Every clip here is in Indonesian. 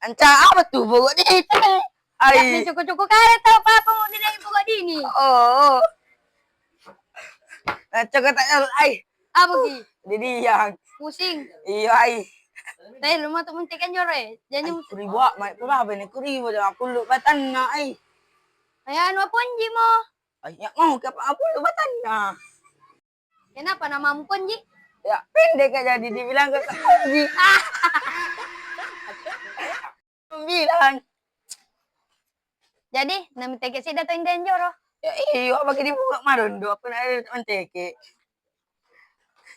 Anca apa tuh pokok dito? Ay, Ay, cukup-cukup karet tau papa mo din ay buka dini. oo. Anca ka tayo, ay. Abo gi, Didiyang. pusing. Iyo, ay. Dahil lumato muntikan jore. Ay, Jadi kuriwa. May pababa ni kuriwa. Jangan pulo batan na, ay. ayan mo ponji mo. Ay, ya mau ka pa pulo batan na. Kenapa nama mo ponji? Ya, pendek aja dibilang ke Haji. Bilang. Jadi, nami teke si dato inden joro. Ya, iyo, apa kini buka marondo. Apa na manteke.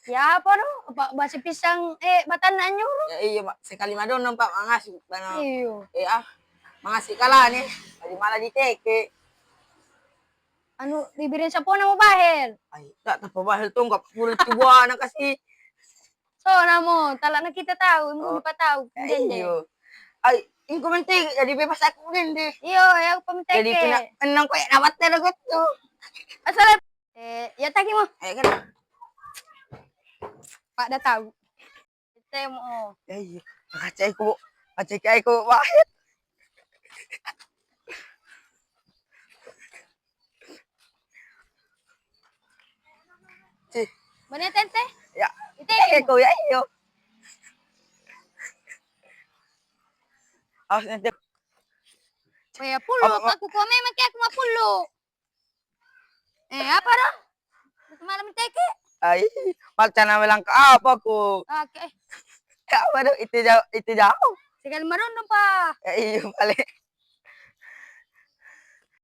Ya apa do? Basi pisang batanan joro. Ya, iyo, sekali madono Pak mangasih. Bano. Iyo. Mangasih kalah nih. Tadi malah diteke. Anu bibirin sa po na mo bahel. Ay, tak tapabahal tong kapul tiwa na kasi. So namo, tala na kita tahu, mo pa tahu. Dende. Iyo. Ay, yung kumentig, jadi bebas ako din di. Iyo, ayaw pamiteke. Jadi pinang ko nawat na lagot to. Asal ya tagi mo. Ay, kan. Pak dah tahu. Kita mo. Ay, nakacay ko. Nakacay ko, bakit? Si, Mana tente? ya. Iteke mo. Ko, ya, iyo. Awas nanti. Kaya pulo, aku kome maki aku mapulo. Apa dah? Malam teke. Ay, malcana bilang ke apa ko. Oke. Apa do, itu jauh. Sekali maroon pa. Ya, iyo, balik.